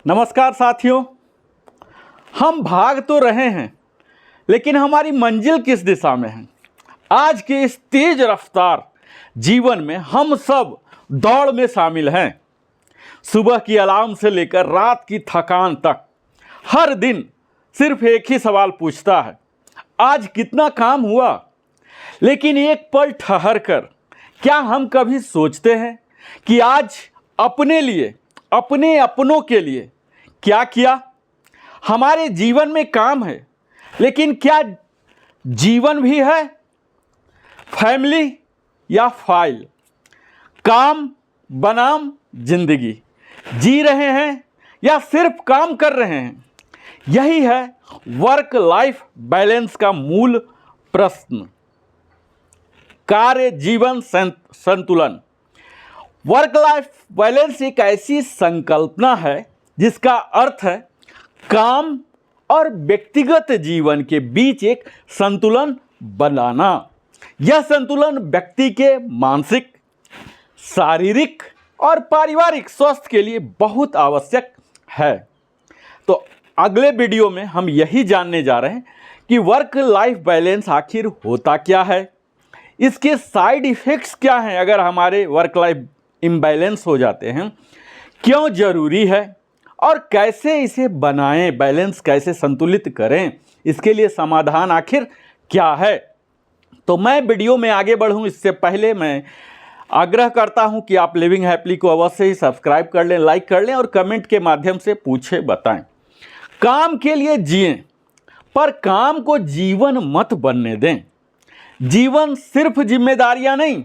नमस्कार साथियों। हम भाग तो रहे हैं, लेकिन हमारी मंजिल किस दिशा में है? आज के इस तेज रफ्तार जीवन में हम सब दौड़ में शामिल हैं। सुबह की अलार्म से लेकर रात की थकान तक हर दिन सिर्फ एक ही सवाल पूछता है, आज कितना काम हुआ? लेकिन एक पल ठहर कर क्या हम कभी सोचते हैं कि आज अपने लिए, अपने अपनों के लिए क्या किया? हमारे जीवन में काम है, लेकिन क्या जीवन भी है? फैमिली या फाइल? काम बनाम जिंदगी जी रहे हैं या सिर्फ काम कर रहे हैं? यही है वर्क लाइफ बैलेंस का मूल प्रश्न। कार्य जीवन संतुलन। वर्क लाइफ बैलेंस एक ऐसी संकल्पना है जिसका अर्थ है काम और व्यक्तिगत जीवन के बीच एक संतुलन बनाना। यह संतुलन व्यक्ति के मानसिक, शारीरिक और पारिवारिक स्वास्थ्य के लिए बहुत आवश्यक है। तो अगले वीडियो में हम यही जानने जा रहे हैं कि वर्क लाइफ बैलेंस आखिर होता क्या है, इसके साइड इफ़ेक्ट्स क्या हैं अगर हमारे वर्क लाइफ इम्बैलेंस हो जाते हैं, क्यों ज़रूरी है और कैसे इसे बनाएं, बैलेंस कैसे संतुलित करें, इसके लिए समाधान आखिर क्या है। तो मैं वीडियो में आगे बढ़ूं इससे पहले मैं आग्रह करता हूं कि आप लिविंग हैप्पीली को अवश्य ही सब्सक्राइब कर लें, लाइक कर लें और कमेंट के माध्यम से पूछें, बताएं। काम के लिए जिएं, पर काम को जीवन मत बनने दें। जीवन सिर्फ जिम्मेदारियां नहीं,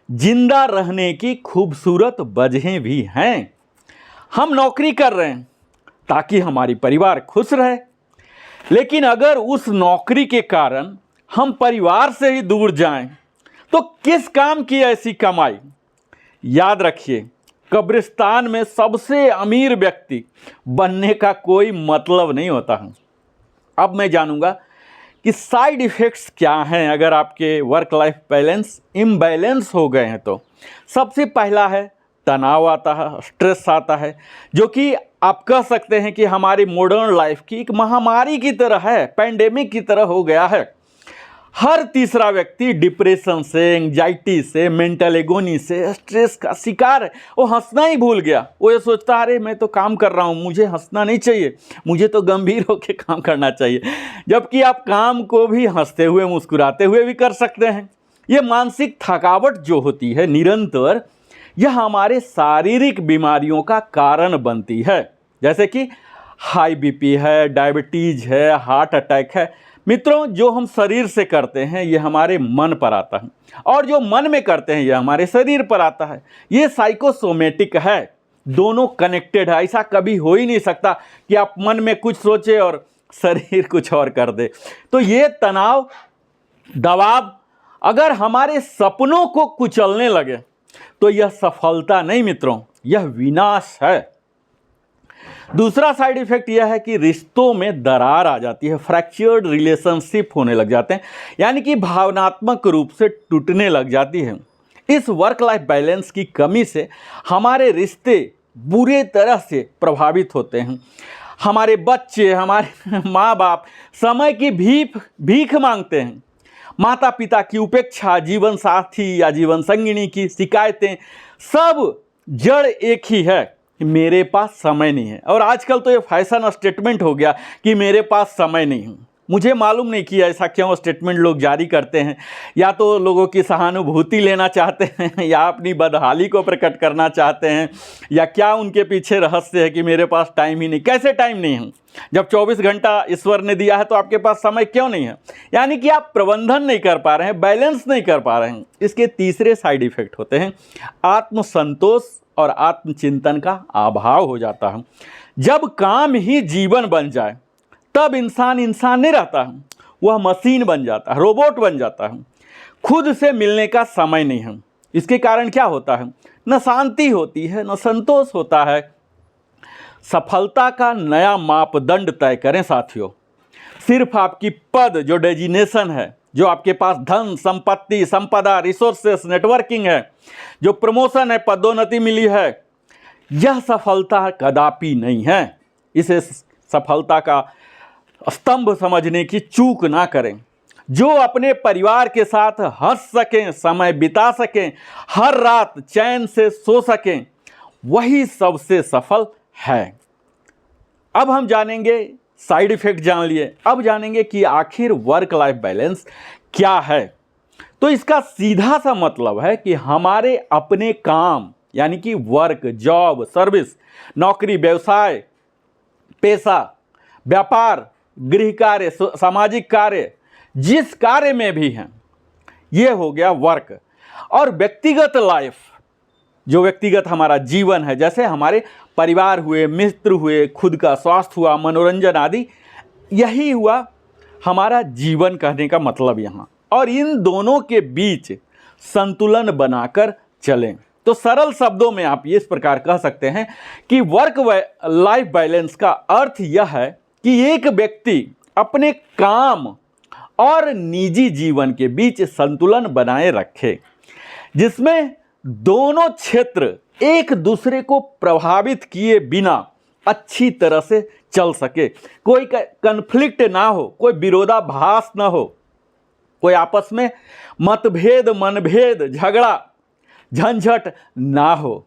जिंदा रहने की खूबसूरत वजहें भी हैं। हम नौकरी कर रहे हैं ताकि हमारी परिवार खुश रहे, लेकिन अगर उस नौकरी के कारण हम परिवार से ही दूर जाएं, तो किस काम की ऐसी कमाई? याद रखिए, कब्रिस्तान में सबसे अमीर व्यक्ति बनने का कोई मतलब नहीं होता है। अब मैं जानूंगा कि साइड इफ़ेक्ट्स क्या हैं अगर आपके वर्क लाइफ बैलेंस इम्बैलेंस हो गए हैं। तो सबसे पहला है तनाव आता है, स्ट्रेस आता है, जो कि आप कह सकते हैं कि हमारी मॉडर्न लाइफ की एक महामारी की तरह है, पैंडेमिक की तरह हो गया है। हर तीसरा व्यक्ति डिप्रेशन से, एंजाइटी से, मेंटल एगोनी से, स्ट्रेस का शिकार है। वो हंसना ही भूल गया। वो ये सोचता है अरे मैं तो काम कर रहा हूँ, मुझे हंसना नहीं चाहिए, मुझे तो गंभीर होकर काम करना चाहिए। जबकि आप काम को भी हंसते हुए, मुस्कुराते हुए भी कर सकते हैं। ये मानसिक थकावट जो होती है निरंतर, यह हमारे शारीरिक बीमारियों का कारण बनती है, जैसे कि हाई बीपी है, डायबिटीज है, हार्ट अटैक है। मित्रों, जो हम शरीर से करते हैं ये हमारे मन पर आता है, और जो मन में करते हैं ये हमारे शरीर पर आता है। ये साइकोसोमेटिक है, दोनों कनेक्टेड है। ऐसा कभी हो ही नहीं सकता कि आप मन में कुछ सोचे और शरीर कुछ और कर दे। तो ये तनाव, दबाव अगर हमारे सपनों को कुचलने लगे तो यह सफलता नहीं मित्रों, यह विनाश है। दूसरा साइड इफेक्ट यह है कि रिश्तों में दरार आ जाती है, फ्रैक्चर्ड रिलेशनशिप होने लग जाते हैं, यानी कि भावनात्मक रूप से टूटने लग जाती है। इस वर्क लाइफ बैलेंस की कमी से हमारे रिश्ते बुरे तरह से प्रभावित होते हैं। हमारे बच्चे, हमारे माँ बाप समय की भीख मांगते हैं। माता पिता की उपेक्षा, जीवन साथी या जीवन संगिनी की शिकायतें, सब जड़ एक ही है, मेरे पास समय नहीं है। और आजकल तो ये फैशन स्टेटमेंट हो गया कि मेरे पास समय नहीं है। मुझे मालूम नहीं कि ऐसा क्यों स्टेटमेंट लोग जारी करते हैं। या तो लोगों की सहानुभूति लेना चाहते हैं, या अपनी बदहाली को प्रकट करना चाहते हैं, या क्या उनके पीछे रहस्य है कि मेरे पास टाइम ही नहीं। कैसे टाइम नहीं है? जब 24 घंटा ईश्वर ने दिया है तो आपके पास समय क्यों नहीं है? यानी कि आप प्रबंधन नहीं कर पा रहे हैं, बैलेंस नहीं कर पा रहे हैं। इसके तीसरे साइड इफेक्ट होते हैं आत्मसंतोष और आत्मचिंतन का अभाव हो जाता है। जब काम ही जीवन बन जाए तब इंसान नहीं रहता है, वह मशीन बन जाता है, रोबोट बन जाता है। खुद से मिलने का समय नहीं है। इसके कारण क्या होता है? न शांति होती है, न संतोष होता है। सफलता का नया मापदंड तय करें साथियों। सिर्फ आपकी पद, जो डेजिग्नेशन है, जो आपके पास धन, संपत्ति, संपदा, रिसोर्सेस, नेटवर्किंग है, जो प्रमोशन है, पदोन्नति मिली है, यह सफलता कदापि नहीं है। इसे सफलता का स्तंभ समझने की चूक ना करें। जो अपने परिवार के साथ हंस सकें, समय बिता सकें, हर रात चैन से सो सकें, वही सबसे सफल है। अब हम जानेंगे, साइड इफेक्ट जान लिए, अब जानेंगे कि आखिर वर्क लाइफ बैलेंस क्या है। तो इसका सीधा सा मतलब है कि हमारे अपने काम यानी कि वर्क, जॉब, सर्विस, नौकरी, व्यवसाय, पेशा, व्यापार, गृह कार्य, सामाजिक कार्य, जिस कार्य में भी हैं, ये हो गया वर्क। और व्यक्तिगत लाइफ, जो व्यक्तिगत हमारा जीवन है, जैसे हमारे परिवार हुए, मित्र हुए, खुद का स्वास्थ्य हुआ, मनोरंजन आदि, यही हुआ हमारा जीवन कहने का मतलब यहाँ। और इन दोनों के बीच संतुलन बनाकर चलें। तो सरल शब्दों में आप इस प्रकार कह सकते हैं कि वर्क लाइफ बैलेंस का अर्थ यह है कि एक व्यक्ति अपने काम और निजी जीवन के बीच संतुलन बनाए रखे, जिसमें दोनों क्षेत्र एक दूसरे को प्रभावित किए बिना अच्छी तरह से चल सके, कोई कन्फ्लिक्ट ना हो, कोई विरोधाभास ना हो, कोई आपस में मतभेद, मनभेद, झगड़ा, झंझट ना हो।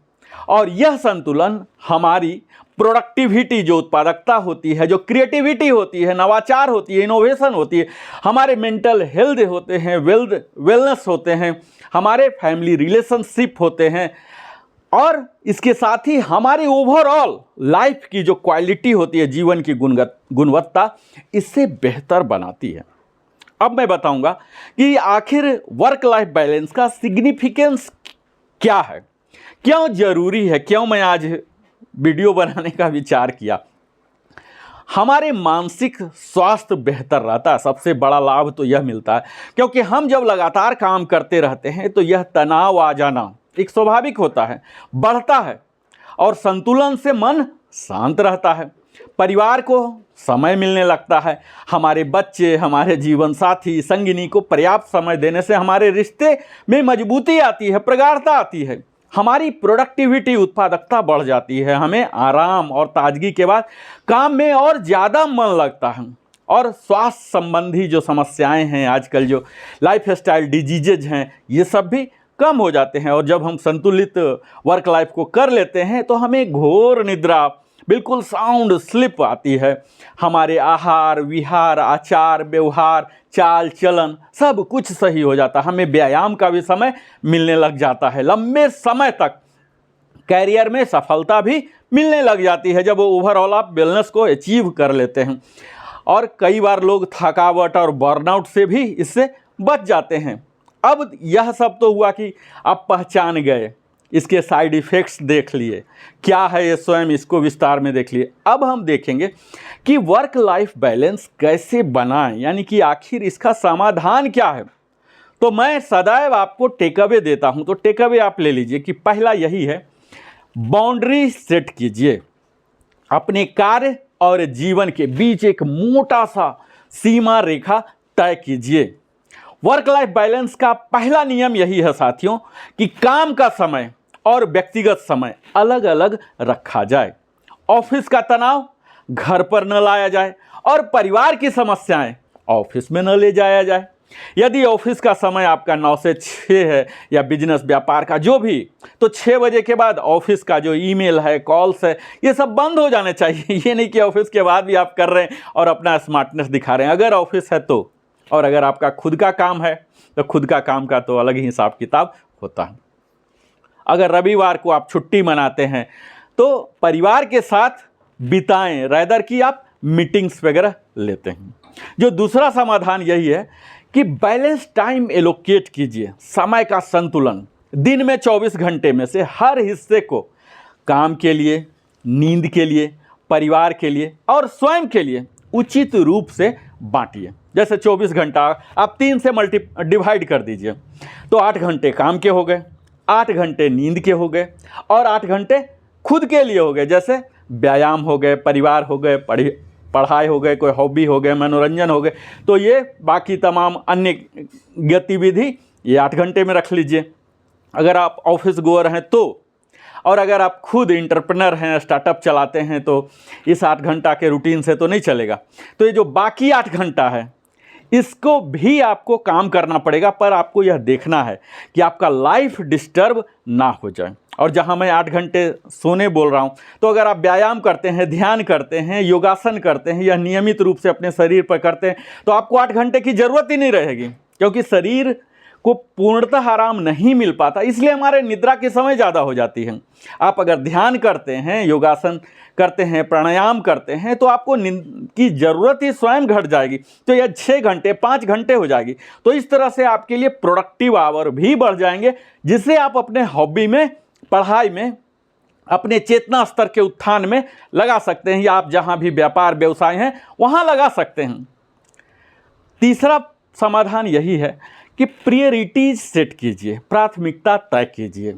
और यह संतुलन हमारी प्रोडक्टिविटी, जो उत्पादकता होती है, जो क्रिएटिविटी होती है, नवाचार होती है, इनोवेशन होती है, हमारे मेंटल हेल्थ होते हैं, वेलनेस होते हैं, हमारे फैमिली रिलेशनशिप होते हैं, और इसके साथ ही हमारी ओवरऑल लाइफ की जो क्वालिटी होती है, जीवन की गुणवत्ता, इससे बेहतर बनाती है। अब मैं बताऊंगा कि आखिर वर्क लाइफ बैलेंस का सिग्निफिकेंस क्या है, क्यों जरूरी है, क्यों मैं आज वीडियो बनाने का विचार किया। हमारे मानसिक स्वास्थ्य बेहतर रहता है, सबसे बड़ा लाभ तो यह मिलता है, क्योंकि हम जब लगातार काम करते रहते हैं तो यह तनाव आ जाना एक स्वाभाविक होता है, बढ़ता है, और संतुलन से मन शांत रहता है, परिवार को समय मिलने लगता है, हमारे बच्चे, हमारे जीवन साथी, संगिनी को पर्याप्त समय देने से हमारे रिश्ते में मजबूती आती है, प्रगाढ़ता आती है, हमारी प्रोडक्टिविटी, उत्पादकता बढ़ जाती है, हमें आराम और ताजगी के बाद काम में और ज़्यादा मन लगता है, और स्वास्थ्य संबंधी जो समस्याएं हैं, आजकल जो लाइफस्टाइल डिजीजेज हैं, ये सब भी कम हो जाते हैं। और जब हम संतुलित वर्क लाइफ को कर लेते हैं तो हमें घोर निद्रा, बिल्कुल साउंड स्लिप आती है, हमारे आहार विहार, आचार व्यवहार, चाल चलन सब कुछ सही हो जाता है, हमें व्यायाम का भी समय मिलने लग जाता है, लंबे समय तक कैरियर में सफलता भी मिलने लग जाती है जब ओवरऑल आप वेलनेस को अचीव कर लेते हैं। और कई बार लोग थकावट और बर्नआउट से भी इससे बच जाते हैं। अब यह सब तो हुआ कि आप पहचान गए, इसके साइड इफ़ेक्ट्स देख लिए, क्या है ये स्वयं इसको विस्तार में देख लिए। अब हम देखेंगे कि वर्क लाइफ बैलेंस कैसे बनाएं, यानी कि आखिर इसका समाधान क्या है। तो मैं सदैव आपको टेक अवे देता हूं, तो टेक अवे आप ले लीजिए कि पहला यही है, बाउंड्री सेट कीजिए, अपने कार्य और जीवन के बीच एक मोटा सा सीमा रेखा तय कीजिए। वर्क लाइफ बैलेंस का पहला नियम यही है साथियों कि काम का समय और व्यक्तिगत समय अलग अलग रखा जाए, ऑफिस का तनाव घर पर न लाया जाए और परिवार की समस्याएं ऑफिस में न ले जाया जाए। यदि ऑफिस का समय आपका 9 से 6 है या बिजनेस व्यापार का जो भी, तो 6 बजे के बाद ऑफिस का जो ईमेल है, कॉल्स है, ये सब बंद हो जाने चाहिए। ये नहीं कि ऑफिस के बाद भी आप कर रहे हैं और अपना स्मार्टनेस दिखा रहे हैं, अगर ऑफिस है तो। और अगर आपका खुद का काम है तो खुद का काम का तो अलग ही हिसाब किताब होता है। अगर रविवार को आप छुट्टी मनाते हैं तो परिवार के साथ बिताएं, रैदर कि आप मीटिंग्स वगैरह लेते हैं। जो दूसरा समाधान यही है कि बैलेंस टाइम एलोकेट कीजिए, समय का संतुलन। दिन में 24 घंटे में से हर हिस्से को काम के लिए, नींद के लिए, परिवार के लिए और स्वयं के लिए उचित रूप से बांटिए। जैसे 24 घंटा आप 3 से डिवाइड कर दीजिए, तो 8 घंटे काम के हो गए, 8 घंटे नींद के हो गए और 8 घंटे खुद के लिए हो गए, जैसे व्यायाम हो गए, परिवार हो गए, पढ़ाई हो गए, कोई हॉबी हो गए, मनोरंजन हो गए। तो ये बाकी तमाम अन्य गतिविधि ये 8 घंटे में रख लीजिए। अगर आप ऑफिस गोअर हैं तो और अगर आप खुद एंटरप्रेन्योर हैं, स्टार्टअप चलाते हैं, तो इस 8 घंटा के रूटीन से तो नहीं चलेगा। तो ये जो बाकी 8 घंटा है इसको भी आपको काम करना पड़ेगा, पर आपको यह देखना है कि आपका लाइफ डिस्टर्ब ना हो जाए। और जहां मैं 8 घंटे सोने बोल रहा हूं, तो अगर आप व्यायाम करते हैं, ध्यान करते हैं, योगासन करते हैं, या नियमित रूप से अपने शरीर पर करते हैं, तो आपको 8 घंटे की ज़रूरत ही नहीं रहेगी, क्योंकि शरीर को पूर्णतः आराम नहीं मिल पाता, इसलिए हमारे निद्रा के समय ज़्यादा हो जाती है। आप अगर ध्यान करते हैं, योगासन करते हैं, प्राणायाम करते हैं, तो आपको नींद की ज़रूरत ही स्वयं घट जाएगी, तो यह 6 घंटे 5 घंटे हो जाएगी। तो इस तरह से आपके लिए प्रोडक्टिव आवर भी बढ़ जाएंगे, जिससे आप अपने हॉबी में, पढ़ाई में, अपने चेतना स्तर के उत्थान में लगा सकते हैं, या आप जहां भी व्यापार व्यवसाय हैं वहां लगा सकते हैं। तीसरा समाधान यही है कि प्रायोरिटीज सेट कीजिए, प्राथमिकता तय कीजिए।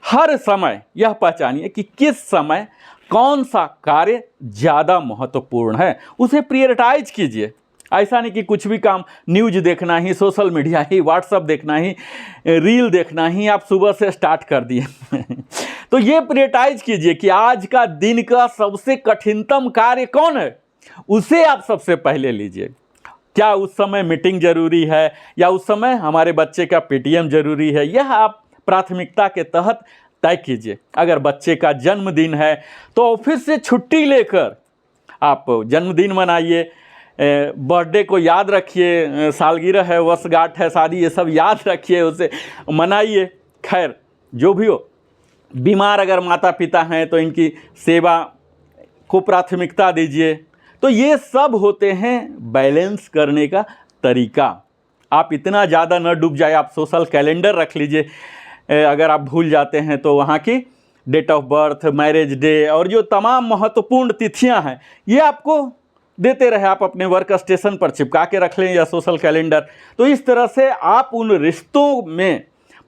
हर समय यह पहचानिए कि किस समय कौन सा कार्य ज़्यादा महत्वपूर्ण है, उसे प्रायोरिटाइज कीजिए। ऐसा नहीं कि कुछ भी काम, न्यूज देखना ही, सोशल मीडिया ही, व्हाट्सअप देखना ही, रील देखना ही आप सुबह से स्टार्ट कर दिए तो ये प्रायोरिटाइज कीजिए कि आज का दिन का सबसे कठिनतम कार्य कौन है, उसे आप सबसे पहले लीजिए। क्या उस समय मीटिंग जरूरी है, या उस समय हमारे बच्चे का पेटीएम जरूरी है, यह आप प्राथमिकता के तहत तय कीजिए। अगर बच्चे का जन्मदिन है तो ऑफिस से छुट्टी लेकर आप जन्मदिन मनाइए, बर्थडे को याद रखिए, सालगिरह है, वर्षगांठ है, शादी, ये सब याद रखिए, उसे मनाइए। खैर जो भी हो, बीमार अगर माता पिता हैं तो इनकी सेवा को प्राथमिकता दीजिए। तो ये सब होते हैं बैलेंस करने का तरीका। आप इतना ज़्यादा न डूब जाए, आप सोशल कैलेंडर रख लीजिए, अगर आप भूल जाते हैं तो वहाँ की date of birth, marriage day और जो तमाम महत्वपूर्ण तिथियां हैं ये आपको देते रहे, आप अपने वर्क स्टेशन पर चिपका के रख लें या सोशल कैलेंडर। तो इस तरह से आप उन रिश्तों में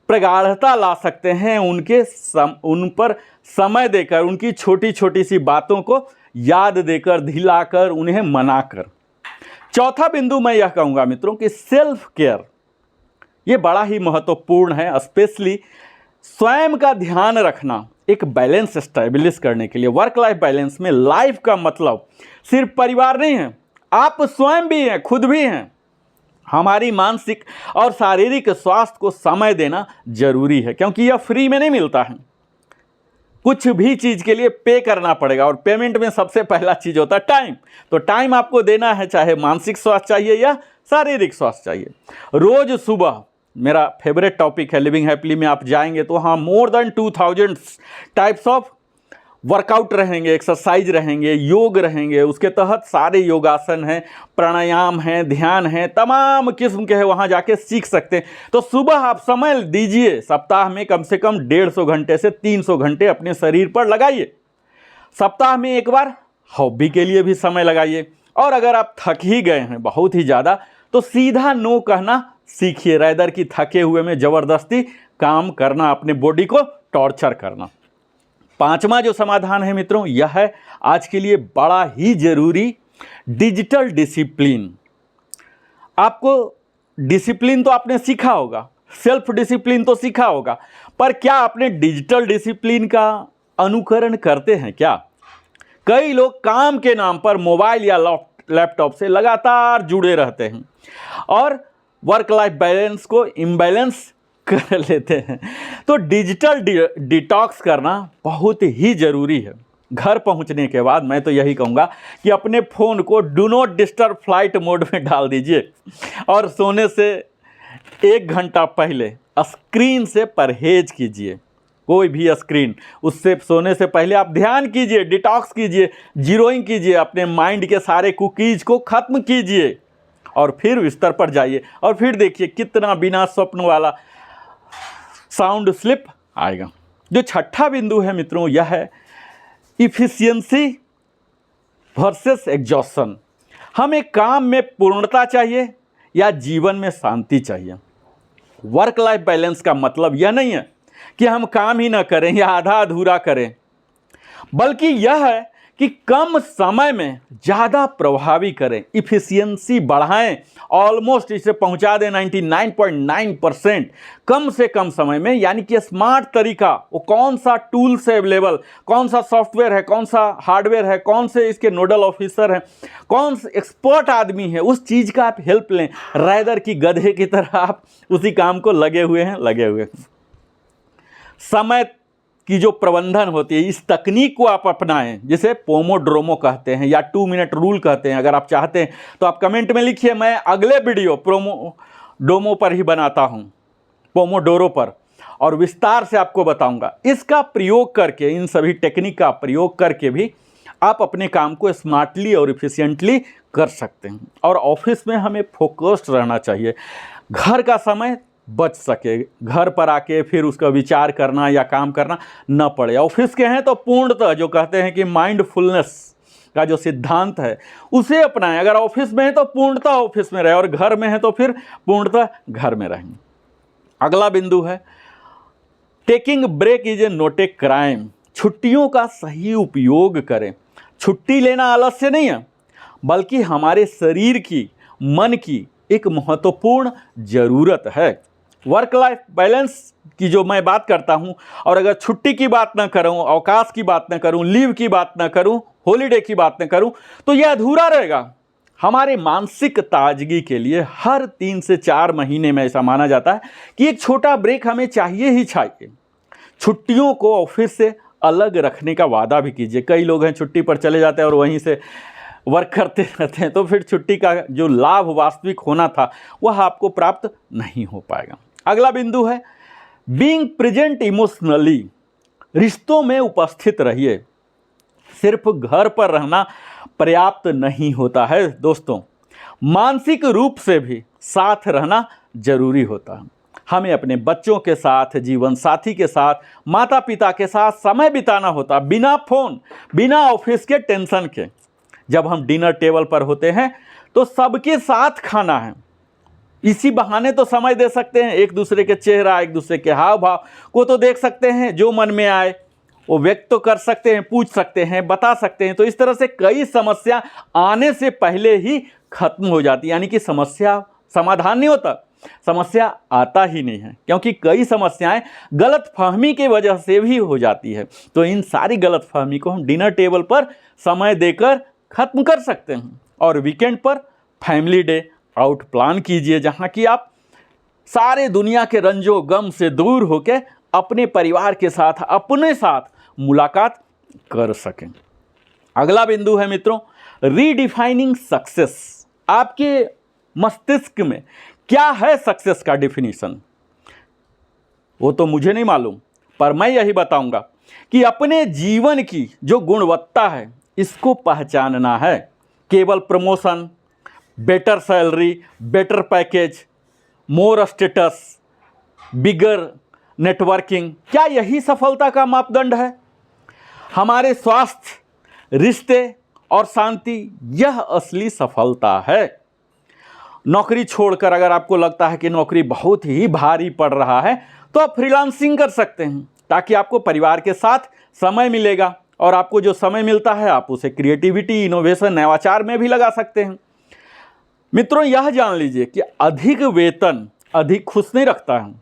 प्रगाढ़ता ला सकते हैं, उन पर समय देकर, उनकी छोटी छोटी सी बातों को याद देकर, दिलाकर, उन्हें मनाकर। चौथा बिंदु मैं यह कहूँगा मित्रों कि सेल्फ केयर ये बड़ा ही महत्वपूर्ण है, स्पेशली स्वयं का ध्यान रखना एक बैलेंस स्टैब्लिश करने के लिए। वर्क लाइफ बैलेंस में लाइफ का मतलब सिर्फ परिवार नहीं है, आप स्वयं भी हैं, खुद भी हैं। हमारी मानसिक और शारीरिक स्वास्थ्य को समय देना जरूरी है, क्योंकि यह फ्री में नहीं मिलता है। कुछ भी चीज़ के लिए पे करना पड़ेगा, और पेमेंट में सबसे पहला चीज़ होता है टाइम। तो टाइम आपको देना है, चाहे मानसिक स्वास्थ्य चाहिए या शारीरिक स्वास्थ्य चाहिए। रोज़ सुबह, मेरा फेवरेट टॉपिक है लिविंग हैप्पीली में आप जाएंगे तो हाँ, more than 2000 types of workout रहेंगे, एक्सरसाइज रहेंगे, योग रहेंगे, उसके तहत सारे योगासन हैं, प्राणायाम हैं, ध्यान हैं, तमाम किस्म के हैं, वहाँ जाके सीख सकते हैं। तो सुबह आप समय दीजिए, सप्ताह में कम से कम 150 घंटे से 300 घंटे अपने शरीर पर लगाइए। सप्ताह में एक बार हॉबी के लिए भी समय लगाइए। और अगर आप थक ही गए हैं बहुत ही ज़्यादा, तो सीधा नो कहना सीखिए, रैदर की थके हुए में ज़बरदस्ती काम करना, अपने बॉडी को टॉर्चर करना। पांचवा जो समाधान है मित्रों, यह है आज के लिए बड़ा ही जरूरी, डिजिटल डिसिप्लिन। आपको डिसिप्लिन तो आपने सीखा होगा, सेल्फ डिसिप्लिन तो सीखा होगा, पर क्या आपने डिजिटल डिसिप्लिन का अनुकरण करते हैं क्या? कई लोग काम के नाम पर मोबाइल या लैपटॉप से लगातार जुड़े रहते हैं और वर्क लाइफ बैलेंस को इम्बैलेंस कर लेते हैं। तो डिजिटल डिटॉक्स करना बहुत ही ज़रूरी है। घर पहुंचने के बाद मैं तो यही कहूँगा कि अपने फ़ोन को do not disturb flight mode में डाल दीजिए, और सोने से 1 घंटा पहले स्क्रीन से परहेज कीजिए। कोई भी स्क्रीन, उससे सोने से पहले आप ध्यान कीजिए, डिटॉक्स कीजिए, जीरोइंग कीजिए, अपने माइंड के सारे कुकीज़ को ख़त्म कीजिए, और फिर बिस्तर पर जाइए, और फिर देखिए कितना बिना स्वप्न वाला साउंड स्लिप आएगा। जो छठा बिंदु है मित्रों, यह है इफिशियंसी वर्सेस एग्जॉस्शन। हमें काम में पूर्णता चाहिए या जीवन में शांति चाहिए। वर्क लाइफ बैलेंस का मतलब यह नहीं है कि हम काम ही ना करें या आधा अधूरा करें, बल्कि यह है कि कम समय में ज़्यादा प्रभावी करें, इफ़िशियंसी बढ़ाएं, ऑलमोस्ट इसे पहुंचा दें 99.9% कम से कम समय में। यानी कि स्मार्ट तरीका, वो कौन सा टूल्स है अवेलेबल, कौन सा सॉफ्टवेयर है, कौन सा हार्डवेयर है, कौन से इसके नोडल ऑफिसर हैं, कौन से एक्सपर्ट आदमी है, उस चीज़ का आप हेल्प लें, राइडर की गधे की तरह आप उसी काम को लगे हुए हैं। समय की जो प्रबंधन होती है, इस तकनीक को आप अपनाएं, जिसे पोमोड्रोमो कहते हैं या 2 मिनट रूल कहते हैं। अगर आप चाहते हैं तो आप कमेंट में लिखिए, मैं अगले वीडियो पोमोड्रोमो पर ही बनाता हूं, पोमोडोरो पर, और विस्तार से आपको बताऊंगा। इसका प्रयोग करके, इन सभी टेक्निक का प्रयोग करके भी आप अपने काम को स्मार्टली और इफिशिएंटली कर सकते हैं। और ऑफिस में हमें फोकस्ड रहना चाहिए, घर का समय बच सके, घर पर आके फिर उसका विचार करना या काम करना न पड़े। ऑफिस के हैं तो पूर्णतः, जो कहते हैं कि माइंडफुलनेस का जो सिद्धांत है उसे अपनाएं। अगर ऑफिस में है तो पूर्णतः ऑफिस में रहे, और घर में है तो फिर पूर्णतः घर में रहें। अगला बिंदु है, taking break is a not a crime. छुट्टियों का सही उपयोग करें। छुट्टी लेना आलस्य नहीं है, बल्कि हमारे शरीर की, मन की एक महत्वपूर्ण ज़रूरत है। वर्क लाइफ बैलेंस की जो मैं बात करता हूं, और अगर छुट्टी की बात ना करूं, अवकाश की बात ना करूं, लीव की बात ना करूं, हॉलीडे की बात ना करूं, तो यह अधूरा रहेगा। हमारे मानसिक ताजगी के लिए हर 3 से 4 महीने में ऐसा माना जाता है कि एक छोटा ब्रेक हमें चाहिए ही चाहिए। छुट्टियों को ऑफिस से अलग रखने का वादा भी कीजिए। कई लोग हैं छुट्टी पर चले जाते हैं और वहीं से वर्क करते रहते हैं, तो फिर छुट्टी का जो लाभ वास्तविक होना था वह आपको प्राप्त नहीं हो पाएगा। अगला बिंदु है, बीइंग प्रेजेंट इमोशनली। रिश्तों में उपस्थित रहिए। सिर्फ घर पर रहना पर्याप्त नहीं होता है दोस्तों, मानसिक रूप से भी साथ रहना जरूरी होता है। हमें अपने बच्चों के साथ, जीवन साथी के साथ, माता पिता के साथ समय बिताना होता, बिना फोन, बिना ऑफिस के टेंशन के। जब हम डिनर टेबल पर होते हैं तो सबके साथ खाना है, इसी बहाने तो समय दे सकते हैं। एक दूसरे के चेहरा, एक दूसरे के हाव भाव को तो देख सकते हैं, जो मन में आए वो व्यक्त तो कर सकते हैं, पूछ सकते हैं, बता सकते हैं। तो इस तरह से कई समस्या आने से पहले ही खत्म हो जाती है। यानी कि समस्या समाधान नहीं होता, समस्या आता ही नहीं है, क्योंकि कई समस्याएं गलतफहमी की वजह से भी हो जाती है। तो इन सारी गलतफहमी को हम डिनर टेबल पर समय देकर खत्म कर सकते हैं। और वीकेंड पर फैमिली डे आउट प्लान कीजिए, जहां कि आप सारे दुनिया के रंजो गम से दूर होकर अपने परिवार के साथ, अपने साथ मुलाकात कर सकें। अगला बिंदु है मित्रों, रीडिफाइनिंग सक्सेस। आपके मस्तिष्क में क्या है सक्सेस का डिफिनीशन, वो तो मुझे नहीं मालूम, पर मैं यही बताऊंगा कि अपने जीवन की जो गुणवत्ता है इसको पहचानना है। केवल promotion, better salary, better package, more status, bigger networking, क्या यही सफलता का मापदंड है? हमारे स्वास्थ्य, रिश्ते और शांति, यह असली सफलता है। नौकरी छोड़कर अगर आपको लगता है कि नौकरी बहुत ही भारी पड़ रहा है, तो आप फ्रीलांसिंग कर सकते हैं, ताकि आपको परिवार के साथ समय मिलेगा, और आपको जो समय मिलता है आप उसे क्रिएटिविटी, इनोवेशन, नवाचार में भी लगा सकते हैं। मित्रों, यह जान लीजिए कि अधिक वेतन अधिक खुश नहीं रखता है,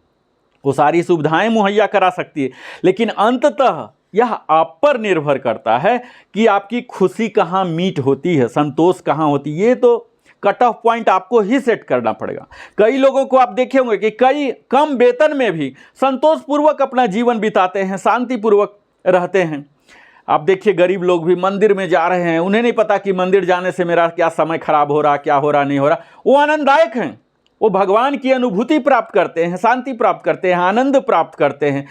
वो सारी सुविधाएं मुहैया करा सकती है, लेकिन अंततः यह आप पर निर्भर करता है कि आपकी खुशी कहाँ मीट होती है, संतोष कहाँ होती है। ये तो कट ऑफ पॉइंट आपको ही सेट करना पड़ेगा। कई लोगों को आप देखे होंगे कि कई कम वेतन में भी संतोषपूर्वक अपना जीवन बिताते हैं, शांतिपूर्वक रहते हैं। आप देखिए, गरीब लोग भी मंदिर में जा रहे हैं, उन्हें नहीं पता कि मंदिर जाने से मेरा क्या समय खराब हो रहा, क्या हो रहा, नहीं हो रहा। वो आनंददायक हैं, वो भगवान की अनुभूति प्राप्त करते हैं, शांति प्राप्त करते हैं, आनंद प्राप्त करते हैं।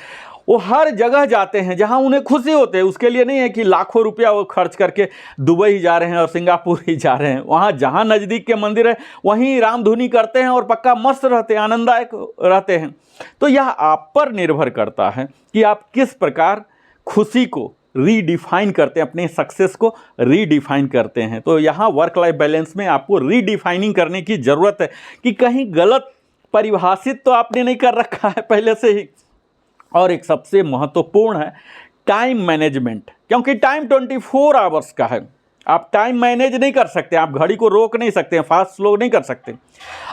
वो हर जगह जाते हैं जहां उन्हें खुशी होते हैं। उसके लिए नहीं है कि लाखों रुपया वो खर्च करके दुबई ही जा रहे हैं और सिंगापुर ही जा रहे हैं। वहां जहां नज़दीक के मंदिर है वहीं रामधुनी करते हैं और पक्का मस्त रहते हैं, आनंददायक रहते हैं। तो यह आप पर निर्भर करता है कि आप किस प्रकार खुशी को रीडिफाइन करते हैं, अपने सक्सेस को रीडिफाइन करते हैं। तो यहाँ वर्क लाइफ बैलेंस में आपको रीडिफाइनिंग करने की ज़रूरत है कि कहीं गलत परिभाषित तो आपने नहीं कर रखा है पहले से ही। और एक सबसे महत्वपूर्ण है, टाइम मैनेजमेंट, क्योंकि टाइम 24 आवर्स का है। आप टाइम मैनेज नहीं कर सकते, आप घड़ी को रोक नहीं सकते, फास्ट स्लो नहीं कर सकते।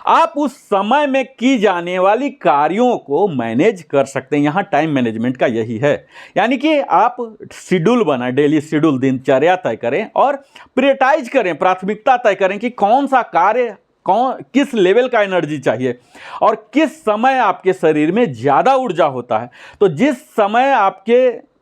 आप उस समय में की जाने वाली कार्यों को मैनेज कर सकते हैं। यहाँ टाइम मैनेजमेंट का यही है, यानी कि आप शेड्यूल बनाएं, डेली शेड्यूल, दिनचर्या तय करें और प्रायोरिटाइज करें, प्राथमिकता तय करें कि कौन सा कार्य किस लेवल का एनर्जी चाहिए और किस समय आपके शरीर में ज़्यादा ऊर्जा होता है। तो जिस समय आपके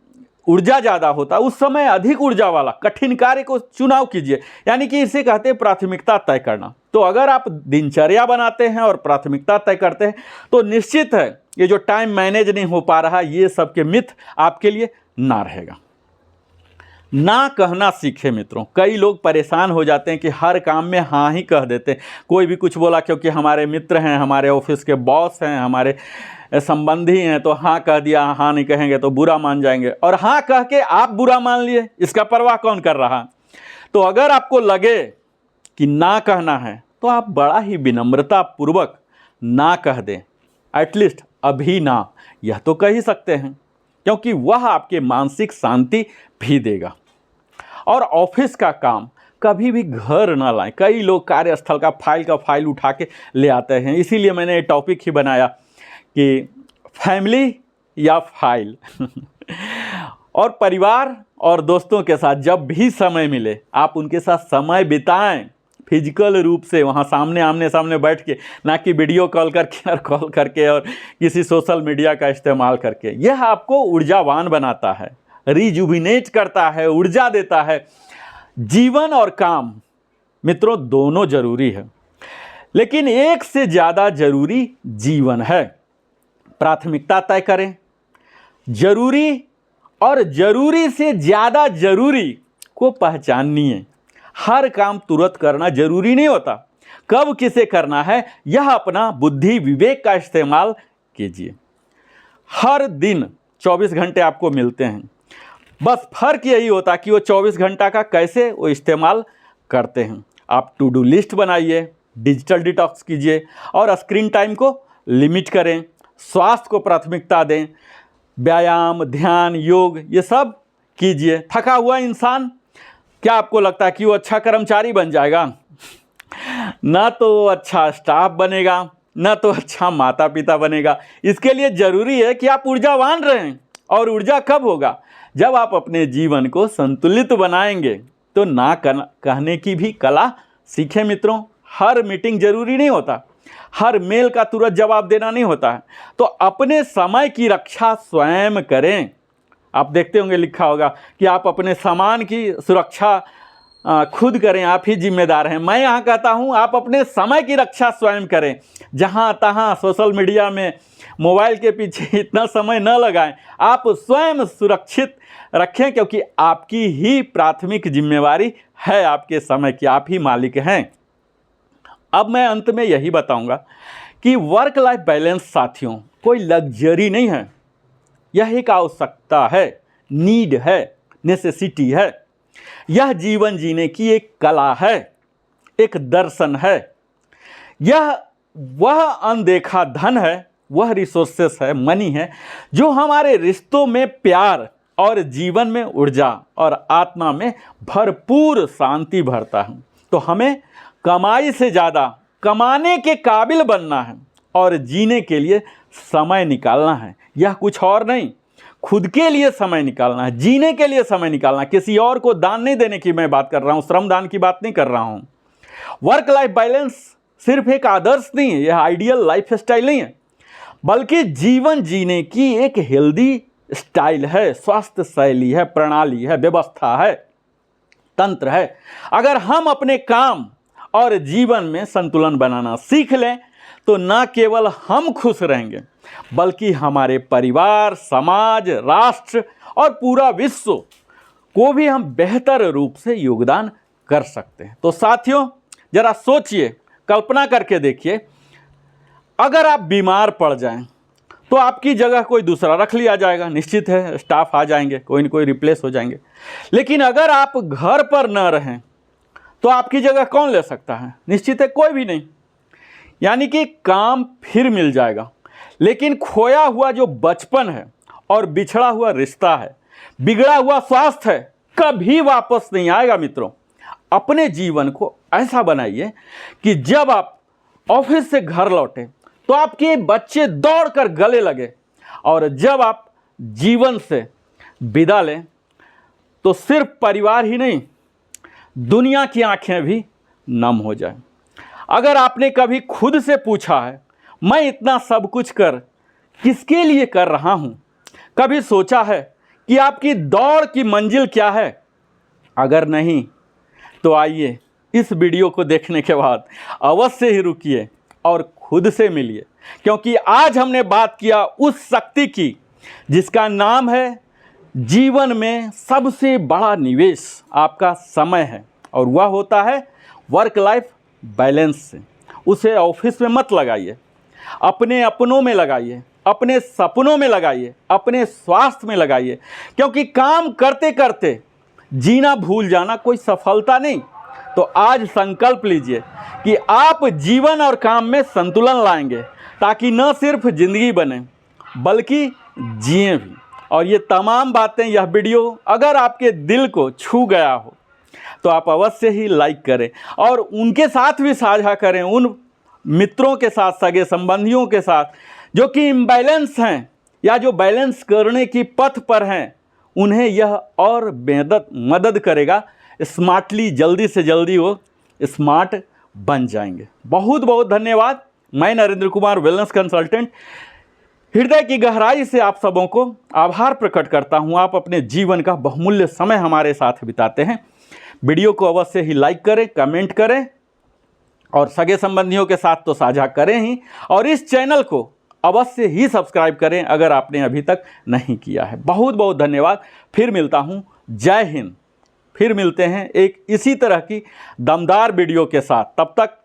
ऊर्जा ज़्यादा होता है उस समय अधिक ऊर्जा वाला कठिन कार्य को चुनाव कीजिए, यानी कि इसे कहते हैं प्राथमिकता तय करना। तो अगर आप दिनचर्या बनाते हैं और प्राथमिकता तय करते हैं तो निश्चित है ये जो टाइम मैनेज नहीं हो पा रहा, ये सब के मिथ आपके लिए ना रहेगा। ना कहना सीखे मित्रों। कई लोग परेशान हो जाते हैं कि हर काम में हाँ ही कह देते हैं। कोई भी कुछ बोला, क्योंकि हमारे मित्र हैं, हमारे ऑफिस के बॉस हैं, हमारे संबंधी हैं, तो हाँ कह दिया, हाँ नहीं कहेंगे तो बुरा मान जाएंगे, और हाँ कह के आप बुरा मान लिए, इसका परवाह कौन कर रहा। तो अगर आपको लगे कि ना कहना है तो आप बड़ा ही विनम्रता पूर्वक ना कह दें। एटलीस्ट अभी ना, यह तो कह ही सकते हैं, क्योंकि वह आपके मानसिक शांति भी देगा। और ऑफिस का काम कभी भी घर ना लाएं। कई लोग कार्यस्थल का फाइल उठा के ले आते हैं, इसीलिए मैंने ये टॉपिक ही बनाया कि फैमिली या फाइल और परिवार और दोस्तों के साथ जब भी समय मिले आप उनके साथ समय बिताएं, फिजिकल रूप से, वहाँ सामने आमने सामने बैठ के, ना कि वीडियो कॉल करके और कॉल करके और किसी सोशल मीडिया का इस्तेमाल करके। यह आपको ऊर्जावान बनाता है, रिजुविनेट करता है, ऊर्जा देता है। जीवन और काम मित्रों दोनों जरूरी है, लेकिन एक से ज़्यादा जरूरी जीवन है। प्राथमिकता तय करें। जरूरी और जरूरी से ज़्यादा जरूरी को पहचानिए। हर काम तुरंत करना जरूरी नहीं होता, कब किसे करना है यह अपना बुद्धि विवेक का इस्तेमाल कीजिए। हर दिन 24 घंटे आपको मिलते हैं, बस फर्क यही होता कि वो 24 घंटा का कैसे वो इस्तेमाल करते हैं। आप टू डू लिस्ट बनाइए, डिजिटल डिटॉक्स कीजिए और स्क्रीन टाइम को लिमिट करें। स्वास्थ्य को प्राथमिकता दें, व्यायाम, ध्यान, योग ये सब कीजिए। थका हुआ इंसान, क्या आपको लगता है कि वो अच्छा कर्मचारी बन जाएगा? ना तो वो अच्छा स्टाफ बनेगा, ना तो अच्छा माता पिता बनेगा। इसके लिए ज़रूरी है कि आप ऊर्जावान रहें। और ऊर्जा कब होगा? जब आप अपने जीवन को संतुलित बनाएंगे। तो ना कहने की भी कला सीखें मित्रों। हर मीटिंग जरूरी नहीं होता, हर मेल का तुरंत जवाब देना नहीं होता है। तो अपने समय की रक्षा स्वयं करें। आप देखते होंगे लिखा होगा कि आप अपने सामान की सुरक्षा खुद करें, आप ही जिम्मेदार हैं। मैं यहाँ कहता हूँ आप अपने समय की रक्षा स्वयं करें। जहाँ तहाँ सोशल मीडिया में, मोबाइल के पीछे इतना समय न लगाएं। आप स्वयं सुरक्षित रखें, क्योंकि आपकी ही प्राथमिक जिम्मेवारी है आपके समय की, आप ही मालिक हैं। अब मैं अंत में यही बताऊंगा कि वर्क लाइफ बैलेंस साथियों कोई लग्जरी नहीं है, यह एक आवश्यकता है, नीड है, नेसेसिटी है। यह जीवन जीने की एक कला है, एक दर्शन है। यह वह अनदेखा धन है, वह रिसोर्सेस है, मनी है, जो हमारे रिश्तों में प्यार और जीवन में ऊर्जा और आत्मा में भरपूर शांति भरता है। तो हमें कमाई से ज़्यादा कमाने के काबिल बनना है और जीने के लिए समय निकालना है। यह कुछ और नहीं, खुद के लिए समय निकालना है, जीने के लिए समय निकालना है। किसी और को दान नहीं देने की मैं बात कर रहा हूँ, श्रम दान की बात नहीं कर रहा हूँ। वर्क लाइफ बैलेंस सिर्फ एक आदर्श नहीं है, यह आइडियल लाइफ स्टाइल नहीं है, बल्कि जीवन जीने की एक हेल्दी स्टाइल है, स्वास्थ्य शैली है, प्रणाली है, व्यवस्था है, तंत्र है। अगर हम अपने काम और जीवन में संतुलन बनाना सीख लें तो न केवल हम खुश रहेंगे, बल्कि हमारे परिवार, समाज, राष्ट्र और पूरा विश्व को भी हम बेहतर रूप से योगदान कर सकते हैं। तो साथियों जरा सोचिए, कल्पना करके देखिए, अगर आप बीमार पड़ जाएं तो आपकी जगह कोई दूसरा रख लिया जाएगा, निश्चित है स्टाफ आ जाएंगे, कोई न कोई रिप्लेस हो जाएंगे। लेकिन अगर आप घर पर न रहें तो आपकी जगह कौन ले सकता है? निश्चित है कोई भी नहीं। यानी कि काम फिर मिल जाएगा, लेकिन खोया हुआ जो बचपन है और बिछड़ा हुआ रिश्ता है बिगड़ा हुआ स्वास्थ्य कभी वापस नहीं आएगा। मित्रों, अपने जीवन को ऐसा बनाइए कि जब आप ऑफिस से घर लौटे तो आपके बच्चे दौड़कर गले लगे, और जब आप जीवन से विदा लें तो सिर्फ परिवार ही नहीं, दुनिया की आंखें भी नम हो जाएं। अगर आपने कभी खुद से पूछा है, मैं इतना सब कुछ कर किसके लिए कर रहा हूँ? कभी सोचा है कि आपकी दौड़ की मंजिल क्या है? अगर नहीं तो आइए इस वीडियो को देखने के बाद अवश्य ही रुकिए और खुद से मिलिए, क्योंकि आज हमने बात किया उस शक्ति की जिसका नाम है जीवन में सबसे बड़ा निवेश आपका समय है, और वह होता है वर्क लाइफ बैलेंस से। उसे ऑफिस में मत लगाइए, अपने अपनों में लगाइए, अपने सपनों में लगाइए, अपने स्वास्थ्य में लगाइए, क्योंकि काम करते करते जीना भूल जाना कोई सफलता नहीं। तो आज संकल्प लीजिए कि आप जीवन और काम में संतुलन लाएंगे, ताकि न सिर्फ जिंदगी बने बल्कि जिए भी। और ये तमाम बातें, यह वीडियो अगर आपके दिल को छू गया हो तो आप अवश्य ही लाइक करें और उनके साथ भी साझा करें, उन मित्रों के साथ, सगे संबंधियों के साथ जो कि इम्बैलेंस हैं या जो बैलेंस करने की पथ पर हैं। उन्हें यह और मदद करेगा, स्मार्टली जल्दी से जल्दी वो स्मार्ट बन जाएंगे। बहुत बहुत धन्यवाद। मैं नरेंद्र कुमार, वेलनेस कंसल्टेंट, हृदय की गहराई से आप सबों को आभार प्रकट करता हूं। आप अपने जीवन का बहुमूल्य समय हमारे साथ बिताते हैं। वीडियो को अवश्य ही लाइक करें, कमेंट करें और सगे संबंधियों के साथ तो साझा करें ही, और इस चैनल को अवश्य ही सब्सक्राइब करें अगर आपने अभी तक नहीं किया है। बहुत बहुत धन्यवाद। फिर मिलता हूं। जय हिंद। फिर मिलते हैं एक इसी तरह की दमदार वीडियो के साथ। तब तक